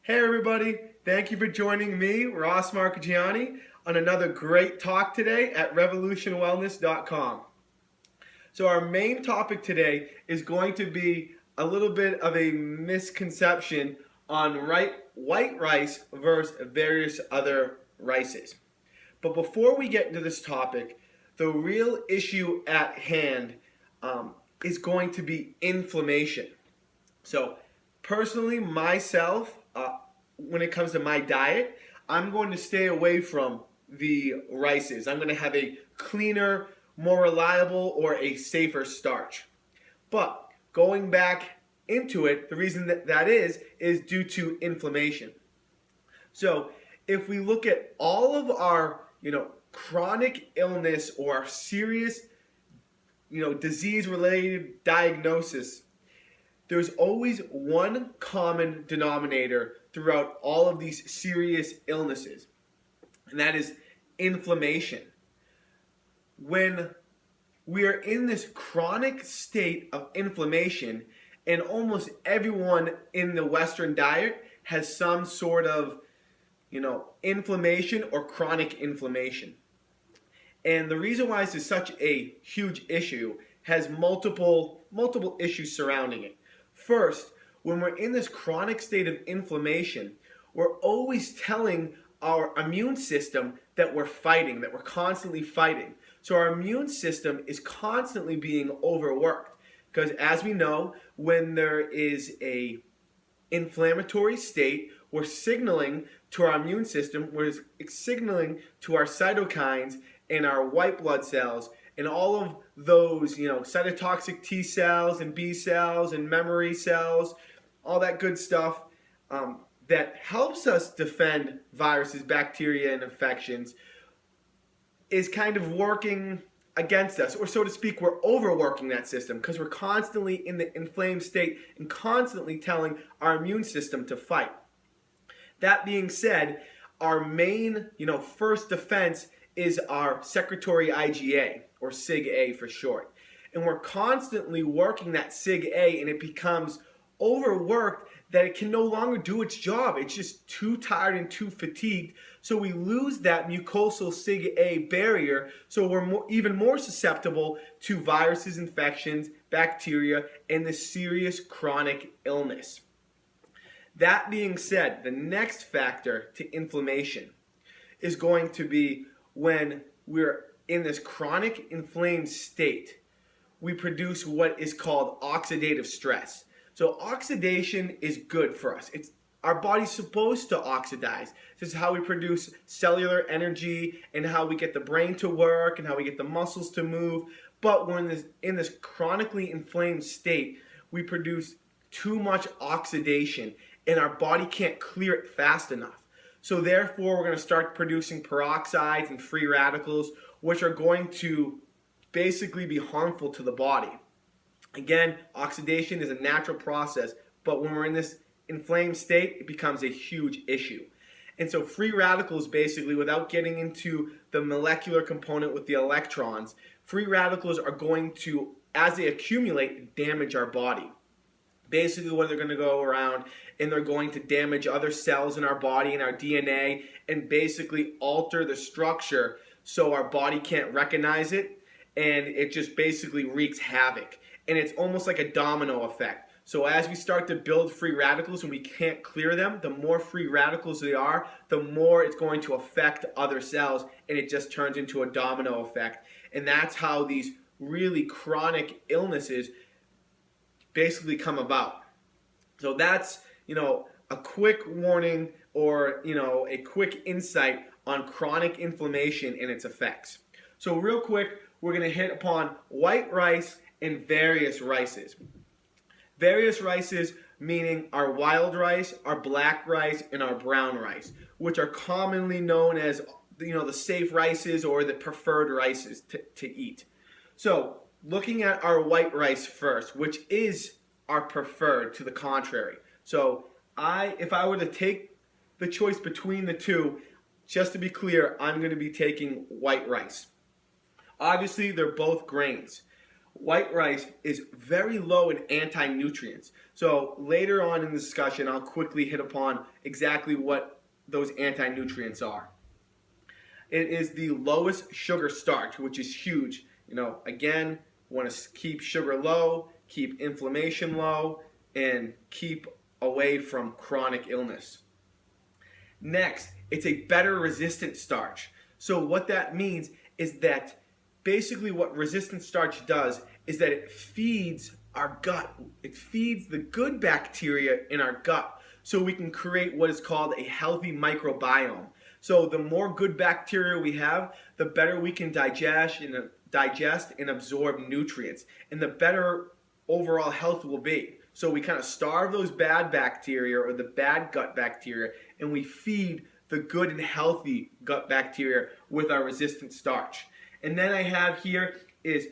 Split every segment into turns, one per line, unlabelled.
Hey everybody, thank you for joining me, Ross Marcagiani, on another great talk today at revolutionwellness.com. So our main topic today is going to be a little bit of a misconception on white rice versus various other rices. But before we get into this topic, the real issue at hand is going to be inflammation. So personally, myself, when it comes to my diet, I'm going to stay away from the rices. I'm going to have a cleaner, more reliable, or a safer starch. But going back into it, the reason that is due to inflammation. So if we look at all of our, chronic illness or serious, disease-related diagnosis, there's always one common denominator throughout all of these serious illnesses, and that is inflammation. When we are in this chronic state of inflammation, and almost everyone in the Western diet has some sort of, inflammation or chronic inflammation. And the reason why this is such a huge issue has multiple issues surrounding it. First, when we're in this chronic state of inflammation, we're always telling our immune system that we're fighting, that we're constantly fighting. So our immune system is constantly being overworked. Because as we know, when there is a inflammatory state, we're signaling to our immune system, we're signaling to our cytokines and our white blood cells and all of those, cytotoxic T cells and B cells and memory cells, all that good stuff that helps us defend viruses, bacteria, and infections is kind of working against us, or so to speak, we're overworking that system because we're constantly in the inflamed state and constantly telling our immune system to fight. That being said, our main, first defense is our secretory IgA, or Sig-A for short. And we're constantly working that Sig-A, and it becomes overworked that it can no longer do its job. It's just too tired and too fatigued. So we lose that mucosal Sig-A barrier, so we're even more susceptible to viruses, infections, bacteria, and this serious chronic illness. That being said, the next factor to inflammation is going to be when we're in this chronic inflamed state, we produce what is called oxidative stress. So oxidation is good for us. Our body's supposed to oxidize. This is how we produce cellular energy and how we get the brain to work and how we get the muscles to move. But when in this chronically inflamed state, we produce too much oxidation and our body can't clear it fast enough. So therefore, we're going to start producing peroxides and free radicals, which are going to basically be harmful to the body. Again, oxidation is a natural process, but when we're in this inflamed state, it becomes a huge issue. And so free radicals, basically, without getting into the molecular component with the electrons, free radicals are going to, as they accumulate, damage our body. Basically, what they're going to go around and they're going to damage other cells in our body and our DNA and basically alter the structure so our body can't recognize it, and it just basically wreaks havoc. And it's almost like a domino effect. So as we start to build free radicals and we can't clear them, the more free radicals they are, the more it's going to affect other cells, and it just turns into a domino effect. And that's how these really chronic illnesses basically come about. So that's, a quick warning or, a quick insight on chronic inflammation and its effects. So real quick, we're going to hit upon white rice and various rices. Various rices meaning our wild rice, our black rice, and our brown rice, which are commonly known as, the safe rices or the preferred rices to eat. So looking at our white rice first, which is our preferred to the contrary. So if I were to take the choice between the two, just to be clear, I'm going to be taking white rice. Obviously, they're both grains. white rice is very low in anti-nutrients. So later on in the discussion, I'll quickly hit upon exactly what those anti-nutrients are. It is the lowest sugar starch, which is huge. Again, want to keep sugar low, keep inflammation low, and keep away from chronic illness. Next, it's a better resistant starch. So what that means is that basically what resistant starch does is that it feeds our gut. It feeds the good bacteria in our gut so we can create what is called a healthy microbiome. So the more good bacteria we have, the better we can digest and absorb nutrients, and the better overall health will be. So we kind of starve those bad bacteria or the bad gut bacteria, and we feed the good and healthy gut bacteria with our resistant starch. And then I have here is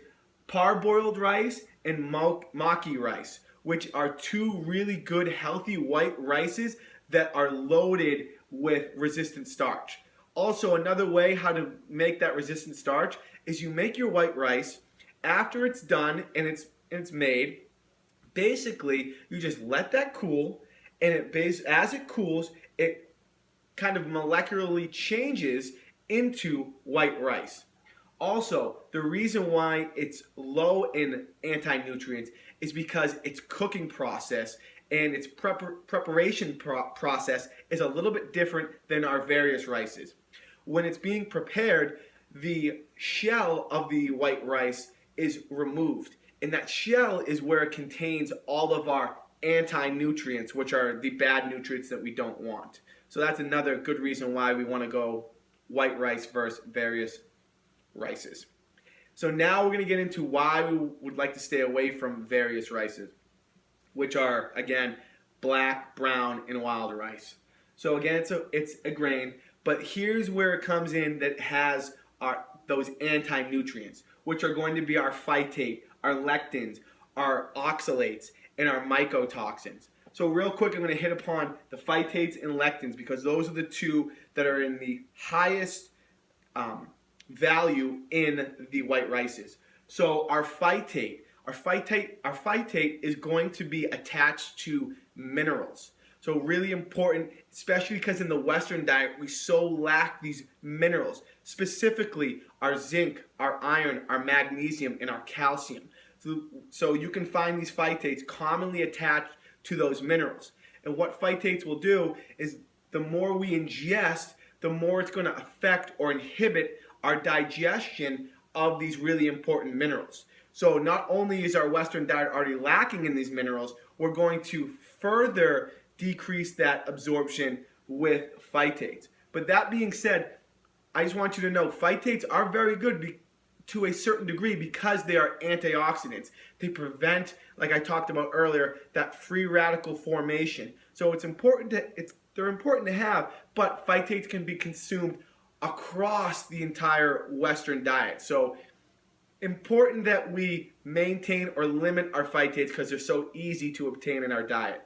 parboiled rice and maki rice, which are two really good healthy white rices that are loaded with resistant starch. Also, another way how to make that resistant starch is you make your white rice. After it's done and it's made, basically you just let that cool, and as it cools, it kind of molecularly changes into white rice. Also, the reason why it's low in anti-nutrients is because its cooking process and its preparation process is a little bit different than our various rices. When it's being prepared, the shell of the white rice is removed, and that shell is where it contains all of our anti-nutrients, which are the bad nutrients that we don't want. So that's another good reason why we want to go white rice versus various rices. So now we're going to get into why we would like to stay away from various rices, which are, again, black, brown, and wild rice. So again, it's a grain, but here's where it comes in that has those anti-nutrients, which are going to be our phytate, our lectins, our oxalates, and our mycotoxins. So real quick, I'm going to hit upon the phytates and lectins because those are the two that are in the highest value in the white rices. So our phytate is going to be attached to minerals. So really important, especially because in the Western diet we so lack these minerals, specifically our zinc, our iron, our magnesium, and our calcium. So you can find these phytates commonly attached to those minerals. And what phytates will do is the more we ingest, the more it's going to affect or inhibit our digestion of these really important minerals. So not only is our Western diet already lacking in these minerals, we're going to further decrease that absorption with phytates. But that being said, I just want you to know phytates are very good to a certain degree because they are antioxidants. They prevent, like I talked about earlier, that free radical formation. So they're important to have, but phytates can be consumed across the entire Western diet. So important that we maintain or limit our phytates because they're so easy to obtain in our diet.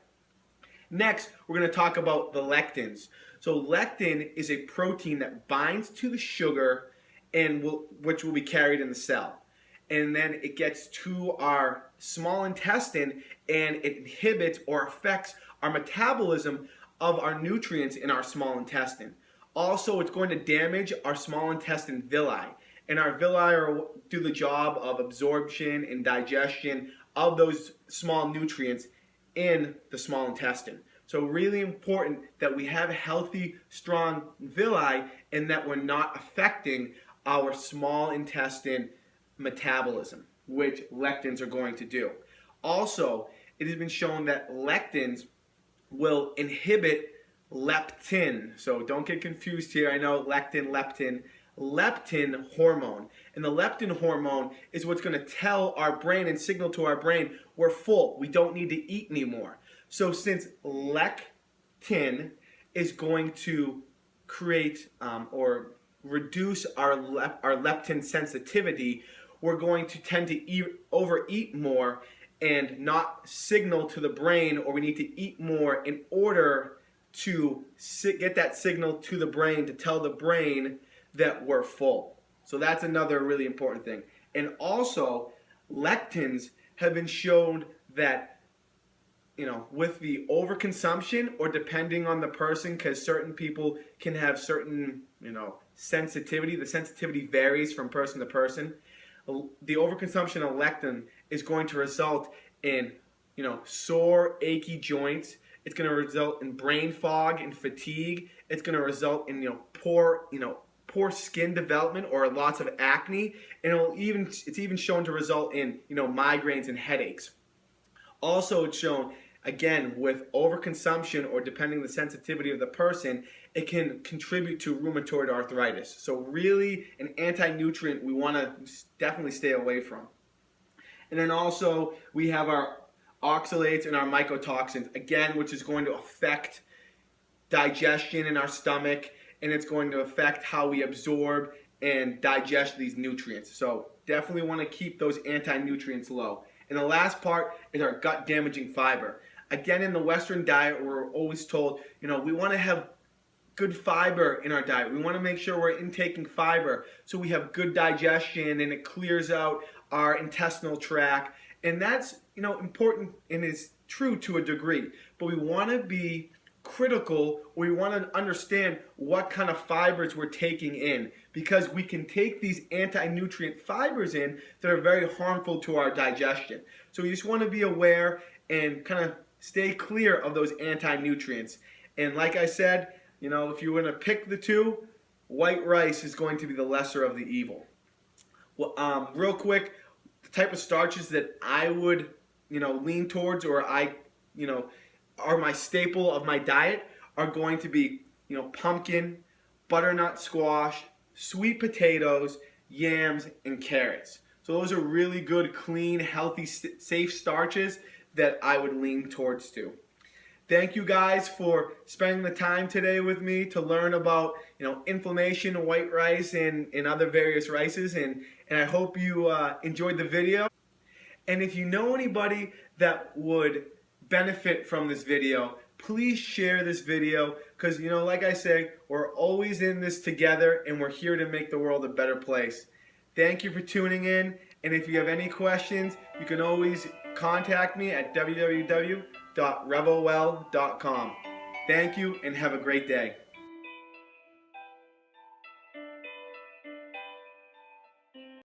Next, we're going to talk about the lectins. So lectin is a protein that binds to the sugar and which will be carried in the cell. And then it gets to our small intestine and it inhibits or affects our metabolism of our nutrients in our small intestine. Also, it's going to damage our small intestine villi. And our villi do the job of absorption and digestion of those small nutrients in the small intestine. So really important that we have healthy, strong villi and that we're not affecting our small intestine metabolism, which lectins are going to do. Also, it has been shown that lectins will inhibit leptin. So don't get confused here. I know leptin hormone. And the leptin hormone is what's going to tell our brain and signal to our brain we're full. We don't need to eat anymore. So since lectin is going to create or reduce our leptin sensitivity, we're going to tend to overeat more and not signal to the brain, or we need to eat more in order to get that signal to the brain to tell the brain that we're full. So that's another really important thing. And also, lectins have been shown that, with the overconsumption, or depending on the person, because certain people can have certain, sensitivity. The sensitivity varies from person to person. The overconsumption of lectin is going to result in, sore, achy joints. It's going to result in brain fog and fatigue. It's going to result in, poor skin development or lots of acne, and it's even shown to result in, migraines and headaches. Also, it's shown, again, with overconsumption, or depending on the sensitivity of the person, it can contribute to rheumatoid arthritis. So really an anti-nutrient we want to definitely stay away from. And then also we have our oxalates and our mycotoxins, again, which is going to affect digestion in our stomach, and it's going to affect how we absorb and digest these nutrients. So definitely want to keep those anti-nutrients low. And the last part is our gut damaging fiber. Again, in the Western diet, we're always told, we want to have good fiber in our diet. We want to make sure we're intaking fiber so we have good digestion and it clears out our intestinal tract. And that's, important and is true to a degree. But we want to be critical. We want to understand what kind of fibers we're taking in, because we can take these anti-nutrient fibers in that are very harmful to our digestion. So you just want to be aware and kind of stay clear of those anti-nutrients. And like I said, if you were going to pick the two, white rice is going to be the lesser of the evil. Well, real quick, the type of starches that I would, lean towards, or are my staple of my diet, are going to be, pumpkin, butternut squash, sweet potatoes, yams, and carrots. So those are really good, clean, healthy, safe starches that I would lean towards too. Thank you guys for spending the time today with me to learn about, inflammation, white rice, and other various rices. And I hope you enjoyed the video. And if you know anybody that would benefit from this video, please share this video, because, like I say, we're always in this together, and we're here to make the world a better place. Thank you for tuning in. And if you have any questions, you can always contact me at www.revowell.com. Thank you, and have a great day.